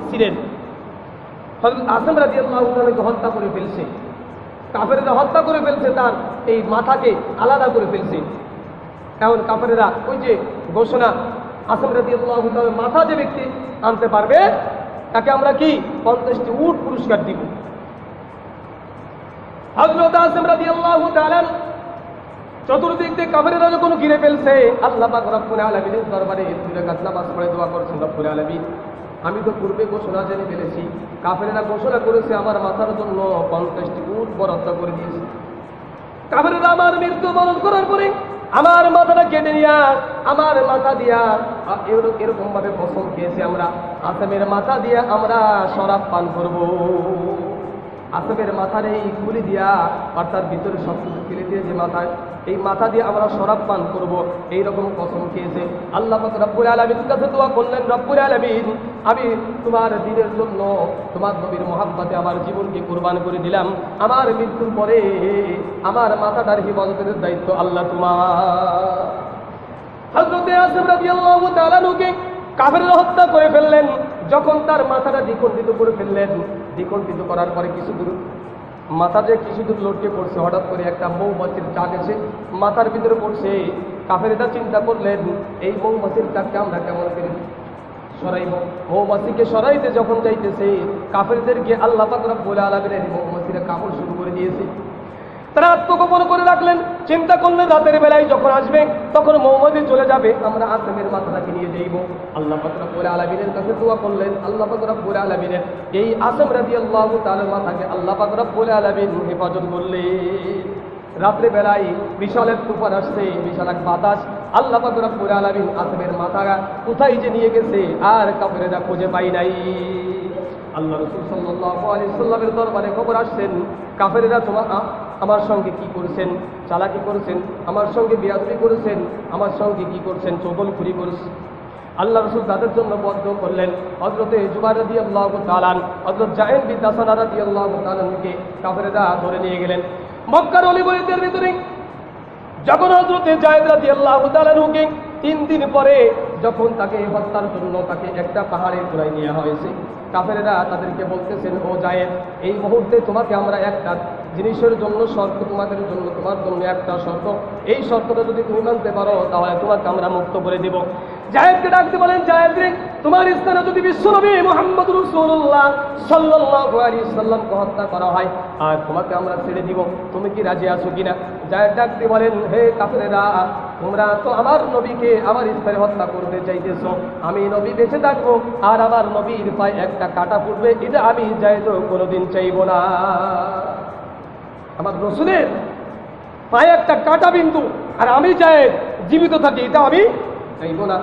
Speaker 2: ছিলেন। হযরত আসম রাদিয়াল্লাহু তাআলাকে হত্যা করে ফেলছে, কাফেরেরা হত্যা করে ফেলছে, তার এই মাথাকে আলাদা করে ফেলছে। এখন কাফেরেরা ওই যে ঘোষণা, আসম রাদিয়াল্লাহু তাআলার মাথা যে ব্যক্তি আনতে পারবে তাকে আমরা কি 50টি উট পুরস্কার দিব। হযরত আসম রাদিয়াল্লাহু তাআলা চতুর্দিক থেকে কাফেরেরা যখন ঘিরে ফেলছে, আল্লাহ পাক রব্বুল আলামিনের দরবারে দুই রাকাত নামাজ পড়ে দোয়া করছেন, রব্বুল আলামিন আমি তো পূর্বে ঘোষণা জেনে ফেলেছি, কাফেরেরা ঘোষণা করেছে আমার মাথার জন্য 50টি উট বরাদ্দ করে দিয়েছে। কাফেরেরা আমার মৃত্যু বরণ করার পরে আমার মাথাটা কেটে নিয়া আমার মাথা দিয়া এরকম ভাবে কসম খেয়েছে, আমরা আসমের মাথা দিয়া আমরা শরাব পান করব। আসমের মাথার এই খুলি দিয়া আর তার ভিতরে সব কিছু ফেলে দিয়ে যে মাথায় এই মাথা দিয়ে আমরা শরাব পান করব, এইরকম কসম খেয়েছে। আল্লাহ পাক রব্বুল আলামিনের কাছে দোয়া করলেন, রব্বুল আলামিন আমি তোমার দ্বীনের জন্য তোমার নবীর মহাব্বতে আমার জীবনকে কুরবান করে দিলাম, আমার মৃত্যুর পরে আমার মাথাটার হিফাজতের দায়িত্ব আল্লাহ তোমার। হযরত আসম রাদিয়াল্লাহু তাআলা নুকে কাফেররা হত্যা করে ফেললেন। যখন তার মাথাটা দ্বিখণ্ডিত করে ফেললেন, দ্বিখণ্ডিত করার পরে কিছু দূর মাথা যে কিছু দূর লটকে পড়ছে, হঠাৎ করে একটা মৌমাছির চাক এসে মাথার ভিতরে পড়ছে। কাফেরেরা চিন্তা করলেন এই মৌমাছির চাককে আমরা কেমন করে সরাইব। মৌমাছিকে সরাইতে যখন যাইতেছে, কাফেরদেরকে আল্লাহ পাক রব্বুল আলামিনের মৌমাছিরা কামড় শুরু করে দিয়েছে। তারা আত্মগোপন করে রাখলেন, চিন্তা করলেন রাতের বেলায় যখন আসবে তখন মৌমাছি চলে যাবে, আমরা আসমের মাথাটাকে নিয়ে যাইব। আল্লাহ পাক রব্বুল আলামিনের কাছে দোয়া করলেন, আল্লাহ পাক রব্বুল আলামিনের এই আসম রাদিয়াল্লাহু তাআলার মাথাকে আল্লাহ পাক রব্বুল আলামিন হেফাজত করলেন। রাত্রে বেলায় বিশাল এক তুফান আসছে, বিশাল এক বাতাস, আল্লাহ পাক রব্বুল আলামিন আসমের মাথা কোথায় যে নিয়ে গেছে আর কাফেরেরা খুঁজে পাই নাই। আল্লাহ রাসূল সাল্লাল্লাহু আলাইহি সাল্লামের দরবারে খবর আসছেন, কাফেরেরা আমার সঙ্গে কি করেছেন, চালাকি করেছেন, আমার সঙ্গে বেয়াদবি করেছেন, আমার সঙ্গে কি করছেন, চগলখুরি করেছেন। আল্লাহ রাসূল তাদের জন্য বদ্ধ করলেন। হযরতে জুবাইর রাদিয়াল্লাহু তাআলা, হযরত জায়েদ বিন দাসানা রাদিয়াল্লাহু তাআলাকে কাফেরেরা ধরে নিয়ে গেলেন মক্কার অলিগলিদের ভিতরে। যখন হযরতে জায়েদ রাদিয়াল্লাহু তাআলাকে 3 দিন পরে যখন তাকে হত্যার জন্য তাকে একটা পাহাড়ের চূড়ায় নেওয়া হয়েছে, কাফেরেরা তাদেরকে বলতেছেন, ও জায়েদ এই মুহূর্তে তোমাকে আমরা একটা জিনিসের জন্য শর্ত, তোমাদের জন্য তোমার জন্য একটা শর্ত, এই শর্তটা যদি তুমি মানতে পারো তাহলে তোমাকে আমরা মুক্ত করে দেব। জায়েদকে ডাকতে বলেন, জায়েদ রে তোমার স্থানে যদি বিশ্বনবী মুহাম্মদ রাসূলুল্লাহ সাল্লাল্লাহু আলাইহি সাল্লামকে হত্যা করা হয় আর তোমাকে আমরা ছেড়ে দিব, তুমি কি রাজি আছো কিনা? জায়েদ ডাকতে বলেন, হে কাফেরেরা তোমরা তো আমার নবীকে আমার স্থানে হত্যা করতে চাইতেছো, আমি নবী বেঁচে থাকবো আর আমার নবীর পায়ে একটা কাঁটা ফুটবে, এটা আমি জায়েদ কোনোদিন চাইব না। আমার রাসূলের পায়ে একটা কাঁটা বিন্দু আর আমি জায়েদ জীবিত থাকি, এটা আমি চাইব না।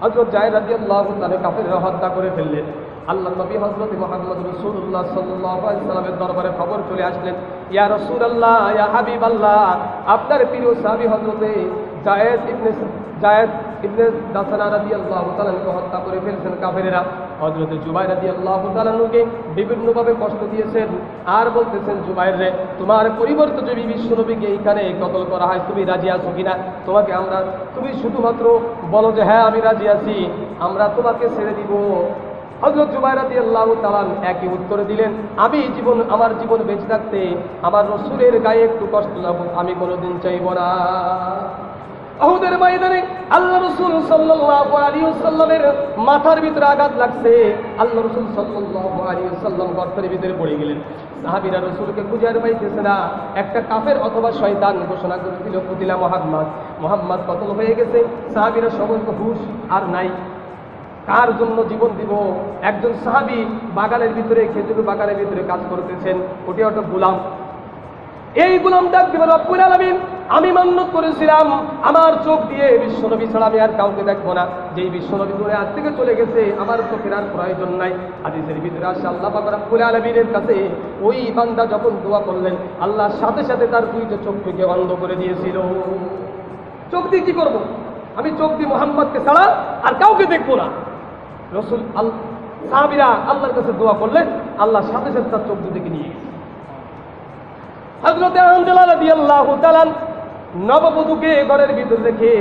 Speaker 2: হযরত জায়েদ রাদিয়াল্লাহু তাআলা কাফেররা হত্যা করে ফেললেন। আল্লাহ নবী হযরত মুহাম্মদ রাসূলুল্লাহ সাল্লাল্লাহু আলাইহি সাল্লামের দরবারে খবর চলে আসলেন, ইয়া রাসূলুল্লাহ, ইয়া হাবিবাল্লাহ, আপনার প্রিয় সাহাবী হযরতে জায়েদ ইবনে দাসানা রাদিয়াল্লাহু তাআলাকে হত্যা করে ফেলছেন কাফেরেরা। হযরত জুবাইর রাদিয়াল্লাহু তাআলাকে বিভিন্নভাবে কষ্ট দিয়েছেন আর বলতেছেন, জুবাইর রে তোমার পরিবর্তে যদি বিশ্বনবীকে এইখানে কতল করা হয় তুমি রাজি আছো কিনা? তোমাকে আমরা, তুমি শুধুমাত্র বলো যে হ্যাঁ আমি রাজি আছি, আমরা তোমাকে ছেড়ে দিব। হযরত জুবাইর রাদিয়াল্লাহু তাআলা একই উত্তর দিলেন, আমি আমার জীবন বেঁচে থাকতে আমার রাসূলের গায়ে একটু কষ্ট লাগুক আমি কোনোদিন চাইব না। উহুদের ময়দানে আল্লাহ রাসূল সাল্লাল্লাহু আলাইহি ওয়াসাল্লামের মাথার ভিতরে আঘাত লাগছে। আল্লাহ রাসূল সাল্লাল্লাহু আলাইহি ওয়াসাল্লাম গর্তের ভিতরে পড়ে গেলেন। সাহাবীরা রাসূলকে খুঁজে আর পাইতেছে না। একটা কাফের অথবা শয়তান ঘোষণা করেছিল, কুতিলা মুহাম্মদ কতল হয়ে গেছে। সাহাবীরা সমস্ত হুঁশ আর নাই, কার জন্য জীবন দিব? একজন সাহাবী বাগানের ভিতরে, খেজুর বাগানের ভিতরে কাজ করতেছেন, ওটি একটা গোলাম। এই গোলাম ডাক দিবে, রব্বুল আলামিন আমি মান্যত করেছিলাম আমার চোখ দিয়ে বিশ্বনবী ছাড়া আমি আর কাউকে দেখবো না, যেই বিশ্বনবী দুনিয়া আজ থেকে চলে গেছে আমার চোখের আর প্রয়োজন নাই। হাদিসের ভিতরে আসে আল্লাহ পাক রব্বুল আলামিনের কাছে ওই বান্দা যখন দোয়া করলেন, আল্লাহর সাথে সাথে তার দুইটা চোখকে বন্ধ করে দিয়েছিল। চোখ দিয়ে কি করবো? আমি চোখ দিয়ে মুহাম্মদকে ছাড়া আর কাউকে দেখবো না। রাসূল সাহাবীরা আল্লাহর কাছে দোয়া করলেন, আল্লাহর সাথে সাথে তার চোখ দুটিকে নিয়ে গেছে। হযরত হানজালা রাদিয়াল্লাহু তাআলা নববধূকে ঘরের ভিতরে রেখে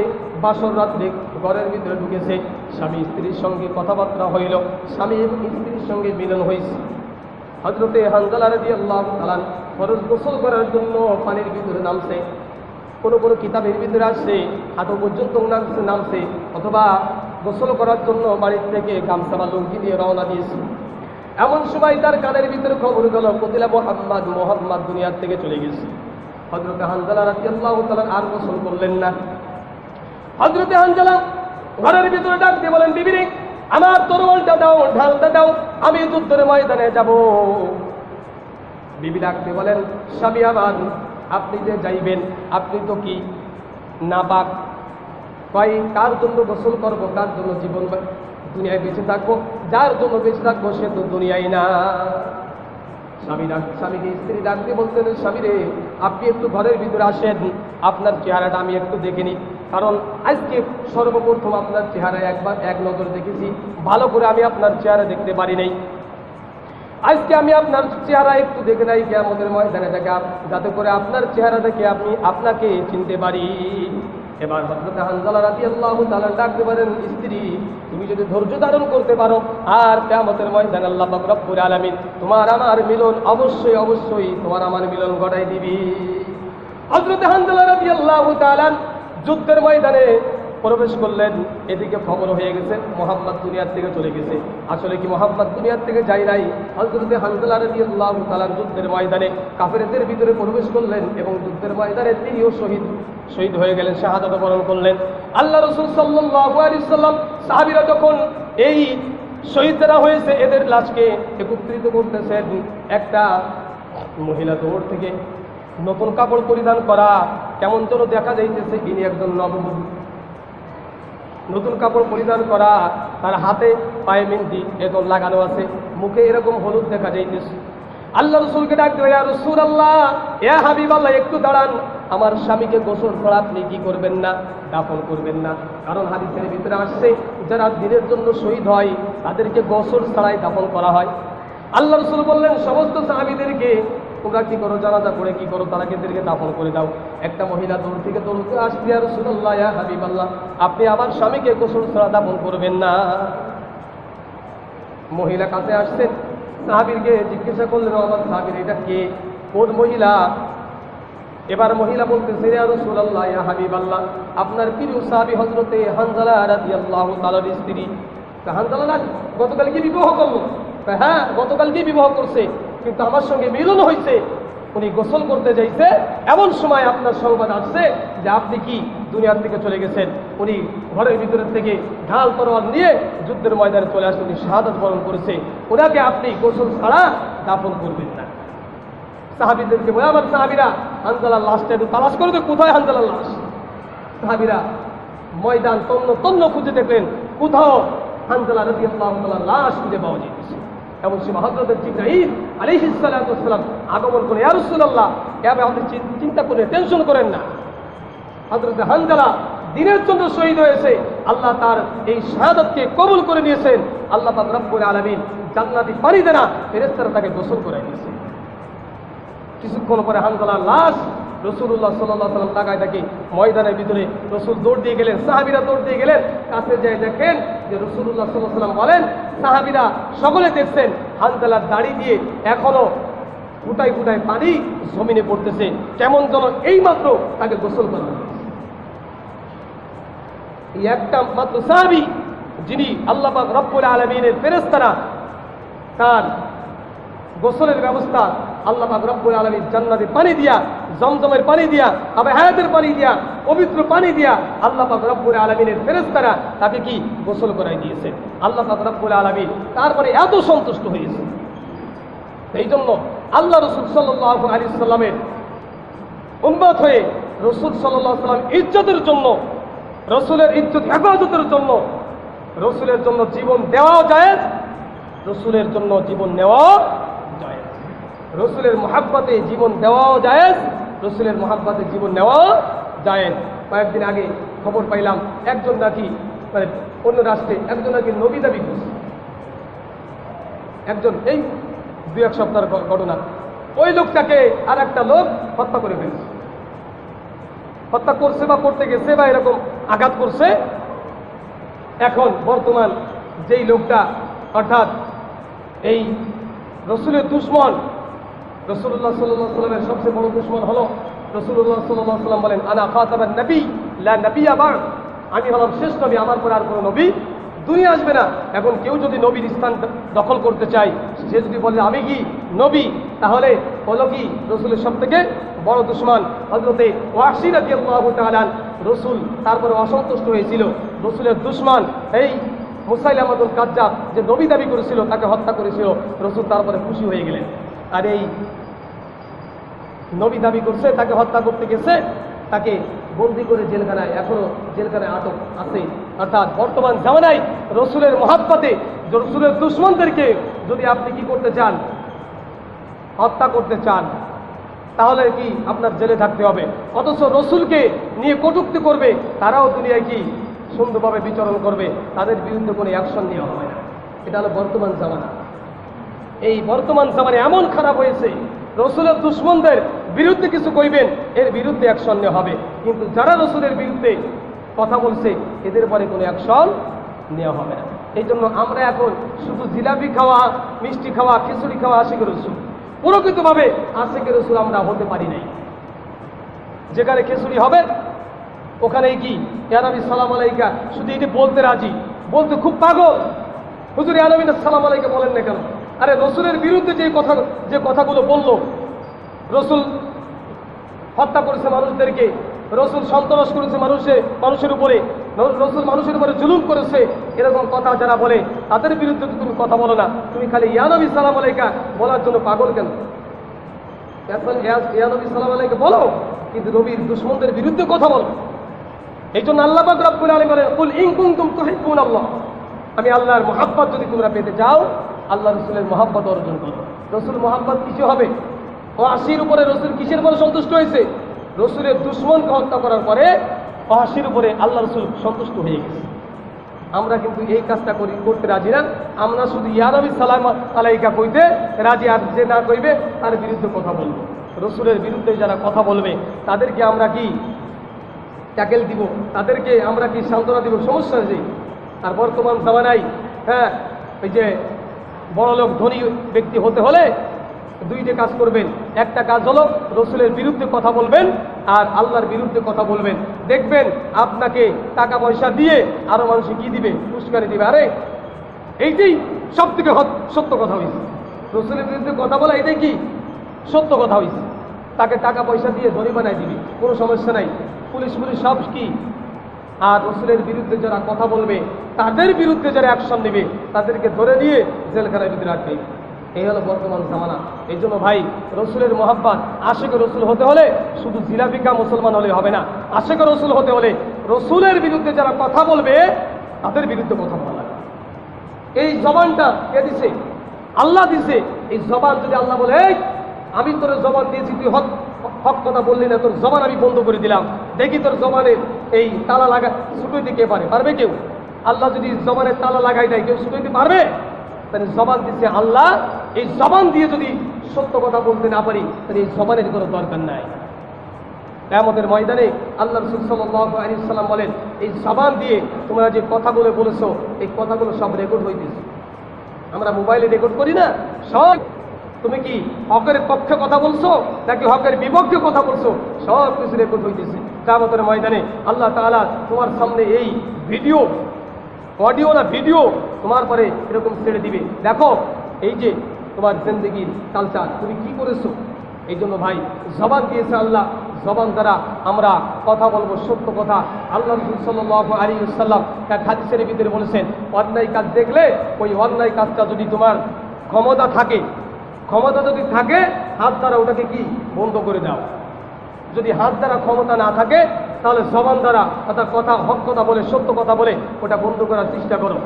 Speaker 2: বাসর রাত্রে ঘরের ভিতরে ঢুকেছে, স্বামী স্ত্রীর সঙ্গে কথাবার্তা হইল, স্বামী এবং স্ত্রীর সঙ্গে মিলন হয়েছে। হযরতে হানজালা রাদিয়াল্লাহু তাআলা ফরজ গোসল করার জন্য পানির ভিতরে নামছে। কোনো কোনো কিতাবের ভিতরে আসছে হাঁটু পর্যন্ত নামছে, অথবা গোসল করার জন্য বাড়ির থেকে গামছা বা লুঙ্গি দিয়ে রওনা দিয়েছে। এমন সময় তার কানের ভিতরে খবর গেল কতিলা মোহাম্মদ দুনিয়ার থেকে চলে গেছে। হযরতে হানজালা রাদিয়াল্লাহু তাআলা আর গোসল করলেন না। হযরতে হানজালা ঘরের ভিতরে ডাক দিয়ে বলেন, বিবি রে, আমার তরোয়ালটা দাও, ঢালটা দাও, আমি যুদ্ধের ময়দানে যাব। বিবি ডাকতে বলেন, স্বামী আমার, আপনি যে যাইবেন, আপনি তো কি নাপাক? কয়, কার জন্য গোসল করবো, কার জন্য জীবন দুনিয়ায় বেঁচে থাকবো? যার জন্য বেঁচে থাকবো সে তো দুনিয়ায় না। স্বামীকে স্ত্রী ডাকতে বলতেন, স্বামী রে, আপনি একটু ঘরের ভিতরে আসেন, আপনার চেহারাটা আমি একটু দেখে নিই, কারণ আজকে সর্বপ্রথম আপনার চেহারায় একবার এক নজর দেখেছি, ভালো করে আমি আপনার চেহারা দেখতে পারি নাই। আজকে আমি আপনার চেহারা একটু দেখে নাই কিয়ামতের ময়দানে দেখা, যাতে করে আপনার চেহারা দেখে আমি আপনাকে চিনতে পারি। এবার হযরত হানজালা রাদিয়াল্লাহু তাআলা ডাকতে পারেন, স্ত্রী, তুমি যদি ধৈর্য ধারণ করতে পারো আর কিয়ামতের ময়দানে আল্লাহ পাক রব্বুল আলামিন তোমার আমার মিলন অবশ্যই অবশ্যই তোমার আমার মিলন ঘটাই দিবি। হযরত হানজালা রাদিয়াল্লাহু তাআলা যুদ্ধের ময়দানে প্রবেশ করলেন। এদিকে খবর হয়ে গেছে মুহাম্মদ দুনিয়ার থেকে চলে গেছে। আসলে কি মুহাম্মদ দুনিয়ার থেকে যায় নাই? হযরতে হানজালা রাদিয়াল্লাহু তাআলা যুদ্ধের ময়দানে কাফেরদের ভিতরে প্রবেশ করলেন এবং যুদ্ধের ময়দানে তিনিও শহীদ হয়ে গেলেন, শাহাদাত বরণ করলেন। আল্লাহ রাসূল সাল্লাল্লাহু আলাইহি সাল্লাম সাহাবীরা যখন এই শহীদরা হয়েছে এদের লাশকে একত্রিত করতেছেন, একটা মহিলা দৌড় থেকে নতুন কাপড় পরিধান করা, কেমন যেন দেখা যাইতেছে ইনি একজন নববধূ। নতুন কাপড় পরিধান করা, তার হাতে পায়ে মেহেন্দি এরকম লাগানো আছে, মুখে এরকম হলুদ দেখা যাইতেছে। আল্লাহ রাসূলকে ডাক দিয়ে, ইয়া রাসূলুল্লাহ, ইয়া হাবিবাল্লাহ, একটু দাঁড়ান, আমার স্বামীকে গোসল ছাড়া আপনি কি করবেন না, দাফন করবেন না? কারণ হাদিসের ভিতরে আসছে যারা দিনের জন্য শহীদ হয় তাদেরকে গোসল ছাড়াই দাফন করা হয়। আল্লাহ রাসূল বললেন সমস্ত সাহাবীদেরকে, তোমরা কি করো, জানাজা করে কি করো, তারা এদেরকে দাফন করে দাও। একটা মহিলা দূর থেকে দৌড়তে আসছে, ইয়া রাসূলুল্লাহ, ইয়া হাবিবাল্লাহ, আপনি আমার স্বামীকে গোসল ছাড়া দাফন করবেন না। মহিলা কাছে আসছেন, সাহাবীরকে জিজ্ঞাসা করলেন, আমার সাহাবীর এটা কে, কোন মহিলা? এবার মহিলা বলতেছে, ইয়া রাসূলুল্লাহ, ইয়া হাবিবাল্লাহ, আপনার প্রিয় সাহাবী হযরতে হানজালা রাদিয়াল্লাহু তাআলার স্ত্রী। হানজালা গতকাল কি বিবাহ করলো? হ্যাঁ, গতকাল কি বিবাহ করছে, কিন্তু আমার সঙ্গে মিলন হয়েছে, উনি গোসল করতে যাইছে, এমন সময় আপনার সংবাদ আসছে যে আপনি কি দুনিয়ার থেকে চলে গেছেন। উনি ঘরের ভিতরের থেকে ঢাল তরোয়াল নিয়ে যুদ্ধের ময়দানে চলে আসে, উনি শাহাদাত বরণ করেছে, ওনাকে আপনি গোসল ছাড়া দাফন করবেন না। সাহাবীদেরকে বলে, আমার সাহাবীরা, হানজালার লাশটা একটু তালাশ করে, কোথায় হানজালার লাশ? সাহাবীরা ময়দান তন্ন খুঁজে দেখলেন, কোথাও হানজালা রাদিয়াল্লাহু তাআলার লাশ খুঁজে পাওয়া যাচ্ছে। এমন সময় হযরত জিবরাইল আলাইহিস সালাতু ওয়াস সালাম আগমন করে, ইয়া রাসূলুল্লাহ, আপনি চিন্তা করে টেনশন করেন না, হযরত হানজালা দিনের জন্য শহীদ হয়েছে, আল্লাহ তার এই শাহাদাতকে কবুল করে নিয়েছেন। আল্লাহ পাক রব্বুল আলামিন জান্নাতি পানি দেনা ফেরেশতারা তাকে গোসল করাই দিয়েছে। কিছুক্ষণ পরে হানজালার লাশ রাসূলুল্লাহ সাল্লাল্লাহু আলাইহি ওয়াসাল্লাম তাকায় দেখে ময়দানের ভিতরে রাসূল দৌড় দিয়ে গেলেন, সাহাবীরা দৌড় দিয়ে গেলেন, কাছে যেয়ে দেখেন যে রাসূলুল্লাহ সাল্লাল্লাহু আলাইহি ওয়াসাল্লাম বলেন, সাহাবীরা সকলে দেখছেন হানজালার দাড়ি দিয়ে এখনো ফুটাই ফুটাই পানি জমিনে পড়তেছে, কেমন যেন এইমাত্র তাকে গোসল করা হয়েছে। এই একটা মাত্র সাহাবী যিনি আল্লাহ পাক রব্বুল আলামিনের ফেরেশতারা তার গোসলের ব্যবস্থা আল্লাহ পাক রব্বুল আলামিন জান্নাতের পানি দিয়া, জমজমের পানি দিয়া, আবার হায়াতের পানি দিয়া, পবিত্র পানি দিয়া আল্লাহ পাক রব্বুল আলামিনের ফেরেশতারা তাকে কি গোসল করাই দিয়েছে। আল্লাহ পাক রব্বুল আলামিন তারপরে এত সন্তুষ্ট হয়েছে। এই জন্য আল্লাহ রাসূল সাল্লাল্লাহু আলাইহি সাল্লামের উম্মত হয়ে রাসূল সাল্লাল্লাহু আলাইহি সাল্লাম ইজ্জতের জন্য, রাসূলের ইজ্জত হেফাজতের জন্য, রাসূলের জন্য জীবন দেওয়াও জায়েজ, রাসূলের জন্য জীবন নেওয়াও জায়েজ, রাসূলের মহব্বতে জীবন দেওয়াও জায়েজ, রাসূলের মহব্বতে জীবন নেওয়াও জায়েজ। কয়েকদিন আগে খবর পাইলাম একজন নাকি মানে অন্য রাষ্ট্রে একজন নাকি নবী দাবি করছে, একজন, এই 2-1 সপ্তাহের ঘটনা, ওই লোকটাকে আর একটা লোক হত্যা করে ফেলছে, হত্যা করছে বা করতে গেছে বা এরকম আঘাত করছে। এখন বর্তমান যেই লোকটা অর্থাৎ এই রসুলের দুশমন, রসুল্লাহ সাল্লাল্লাহু আলাইহি সাল্লামের সবচেয়ে বড় দুশমন হলো রসুল্লাহ সাল্লাল্লাহু আলাইহি সাল্লাম বলেন, আনা খাতাবান নবী লা নবিয়্যা বা'দ, আমি হলাম শেষ নবী, আমার পরে আর কোনো নবী দুনিয়া আসবে না। এখন কেউ যদি নবীর স্থান দখল করতে চায়, সে যদি বলে আমি কি নবী, তাহলে হলো কি রসুলের সব থেকে বড় দুশমন। হযরতে ওয়াসি রাদিয়াল্লাহু তাআলা রসুল তারপরে অসন্তুষ্ট হয়েছিল। রসুলের দুশমন এই মুসাইলামাতুল কাজ্জাব যে নবী দাবি করেছিল, তাকে হত্যা করেছিল। রসুল তারপরে খুশি হয়ে গেলেন। আর এই নবী দাবি করছে, তাকে হত্যা করতে গেছে, তাকে বন্দি করে জেলখানায়, এখনো জেলখানায় আটক আছে। অর্থাৎ বর্তমান জামানায় রসুলের মহাব্বতে রসুলের দুশমনদেরকে যদি আপনি কি করতে চান, হত্যা করতে চান, তাহলে কি আপনার জেলে থাকতে হবে। অথচ রসুলকে নিয়ে কটূক্তি করবে, তারাও দুনিয়ায় কি সুন্দরভাবে বিচরণ করবে, তাদের বিরুদ্ধে কোনো অ্যাকশন নেওয়া হবে না। এটা হলো বর্তমান জামানা। এই বর্তমান জামানে এমন খারাপ হয়েছে, রসুলের দুশমনদের বিরুদ্ধে কিছু কইবেন, এর বিরুদ্ধে অ্যাকশন নেওয়া হবে। কিন্তু যারা রসুলের বিরুদ্ধে কথা বলছে, এদের পরে কোনো অ্যাকশন নেওয়া হবে না। এই জন্য আমরা এখন শুধু জিলাপি খাওয়া, মিষ্টি খাওয়া, খিচুড়ি খাওয়া আশিকের রসুল, প্রকৃতভাবে আশিকের রসুল আমরা হতে পারি নাই। যেখানে খিচুড়ি হবে ওখানেই কি ইয়া নবী সালাম আলাইকা, শুধু এটি বলতে রাজি, বলতে খুব পাগল। হুজুর ইয়া নবী সালাম আলাইকা বলেন না কেন? আরে রসুলের বিরুদ্ধে যে কথাগুলো বললো, রসুল হত্যা করেছে মানুষদেরকে, রসুল সন্ত্রাস করেছে মানুষের উপরে, রসুল মানুষের উপরে জুলুম করেছে, এরকম কথা যারা বলে তাদের বিরুদ্ধে তো তুমি কথা বলো না, তুমি খালি ইয়া নবী সালাম আলাইকা বলার জন্য পাগল কেন? ইয়া নবী সালাম আলাইকা বলো, কিন্তু নবীর দুশমনদের বিরুদ্ধে কথা বলো। এই জন্য আল্লাহ পাক রব্বুল আলামিন বলেন, কুল ইন কুনতুম তুহিব্বুনাল্লাহ, আমি আল্লাহর মহাব্বত যদি তোমরা পেতে চাও, আল্লাহ রসুলের মহাব্বত অর্জন করো। রসুল মহাব্বত কিছু হবে? ওয়াসির উপরে রসুল কিসের পরে সন্তুষ্ট হয়েছে? রসুলের দুশমনকে হত্যা করার পরে ওয়াসির উপরে আল্লাহ রসুল সন্তুষ্ট হয়ে গেছে। আমরা কিন্তু এই কাজটা করতে রাজি না। আমরা শুধু ইয়া নবী সালাম আলাইকা কইতে রাজি, আর যে না কইবে তার বিরুদ্ধে কথা বলবো। রসুলের বিরুদ্ধে যারা কথা বলবে তাদেরকে আমরা কি ট্যাকেল দিব, তাদেরকে আমরা কি সান্ত্বনা দিব? সমস্যা নেই। আর বর্তমান জামানায় এই যে বড়লোক ধনী ব্যক্তি হতে হলে দুইটা কাজ করবেন। একটা কাজ হলো রসুলের বিরুদ্ধে কথা বলবেন আর আল্লাহর বিরুদ্ধে কথা বলবেন। দেখবেন আপনাকে টাকা পয়সা দিয়ে আরো মানুষ কি দিবে? পুরস্কারে দিবে। আরে এইটাই সব থেকে সত্য কথা হয়েছে। রসুলের বিরুদ্ধে কথা বলা এটাই কি সত্য কথা হয়েছে। তাকে টাকা পয়সা দিয়ে ধনী বানাই দিবে, কোনো সমস্যা নাই। পুলিশ সব কি। আর রসুলের বিরুদ্ধে যারা কথা বলবে, তাদের বিরুদ্ধে যারা অ্যাকশন নেবে, তাদেরকে ধরে নিয়ে জেলখানার ভিতরে আটকাই। এই হলো বর্তমান জামানা। এই জন্য ভাই, রসুলের মহাব্বত, আশিকে রসুল হতে হলে শুধু জিলাপিকা মুসলমান হলে হবে না। আশিকে রসুল হতে হলে রসুলের বিরুদ্ধে যারা কথা বলবে, তাদের বিরুদ্ধে কথা বলা লাগে। এই জবানটা কে দিছে? আল্লাহ দিছে। এই জবান যদি আল্লাহ বলে, আমি তোর জবান দিয়েছি, তুই হক কথা বললি না, তোর জবান আমি বন্ধ করে দিলাম, দেখি তোর জবানের এই তালা লাগা ছুটোইতে কে পারবে? কেউ। আল্লাহ যদি জবানের তালা লাগাই দেয়, কেউ ছুটোইতে পারবে? তাহলে জবান দিচ্ছে আল্লাহ। এই জবান দিয়ে যদি সত্য কথা বলতে না পারি, তাহলে এই জবানের কোনো দরকার নাই। কিয়ামতের ময়দানে আল্লাহ রাসূল সাল্লাল্লাহু আলাইহি ওয়াসাল্লাম বলেন, এই জবান দিয়ে তোমরা যে কথাগুলো বলেছো, এই কথাগুলো সব রেকর্ড হইতেছে। আমরা মোবাইলে রেকর্ড করি না সব? তুমি কি হকের পক্ষে কথা বলছো নাকি হকের বিপক্ষে কথা বলছো, সব কিছু রেকর্ড হইতেছে। কিয়ামতের ময়দানে আল্লাহ তাআলা তোমার সামনে এই ভিডিও, অডিও না ভিডিও, তোমার পরে এরকম ছেড়ে দিবে, দেখো এই যে তোমার জিন্দেগির কালচার, তুমি কি করেছো। এই জন্য ভাই, জবান দিয়েছে আল্লাহ, জবান দ্বারা আমরা কথা বলবো সত্য কথা। আল্লাহ রাসূল সাল্লাল্লাহু আলাইহি ওয়াসাল্লাম এক হাদিসের ভিতরে বলেছেন, অন্যায় কাজ দেখলে ওই অন্যায় কাজটা যদি তোমার ক্ষমতা যদি থাকে, হাত দ্বারা ওটাকে কি বন্ধ করে দাও। যদি হাত দ্বারা ক্ষমতা না থাকে, তাহলে জবান দ্বারা অর্থাৎ কথা, হক কথা বলে, সত্য কথা বলে ওটা বন্ধ করার চেষ্টা করো।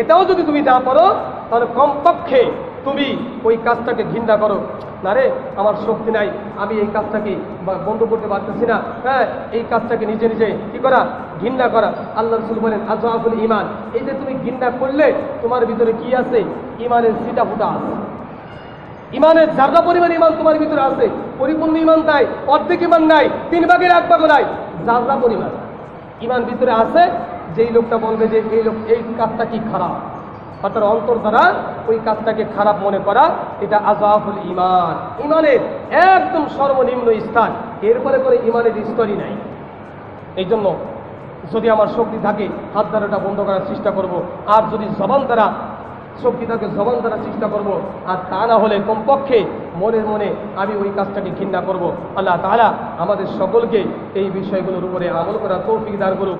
Speaker 2: এটাও যদি তুমি না পারো, তাহলে কমপক্ষে তুমি ওই কাজটাকে ঘৃণা করো। না রে, আমার শক্তি নাই, আমি এই কাজটাকে বন্ধ করতে পারতেছি না, এই কাজটাকে নিজে কি করা, ঘৃণা করা। আল্লাহ রাসূল বলেন, আযআফুল ঈমান, এই যে তুমি ঘৃণা করলে, তোমার ভিতরে কি আছে? ঈমানের ছিটা ফুটা আছে। ইমানের যারা পরিমাণ ইমান তোমার ভিতরে আছে, পরিপূর্ণ ইমান নাই, অর্ধেক ইমান নাই, 3 ভাগের 1 ভাগ নাই, যারা পরিমাণ। ইমান ভিতরে আছে, যেই লোকটা বলবে যে এই কাজটা কি খারাপ, অর্থাৎ অন্তর দ্বারা ওই কাজটাকে খারাপ মনে করা, এটা আযাফুল ঈমান, ঈমানের একদম সর্বনিম্ন স্থান। এরপরে করে ঈমানের স্তরই নাই। এই জন্য যদি আমার শক্তি থাকে হাত দ্বারাটা বন্ধ করার চেষ্টা করব, আর যদি জবান দ্বারা শক্তি থাকে জবান দ্বারা চেষ্টা করব, আর তা না হলে কমপক্ষে মনে মনে আমি ওই কাজটাকে ঘৃণা করব। আল্লাহ তাআলা আমাদের সকলকে এই বিষয়গুলোর উপরে আমল করার তৌফিক দান করুক।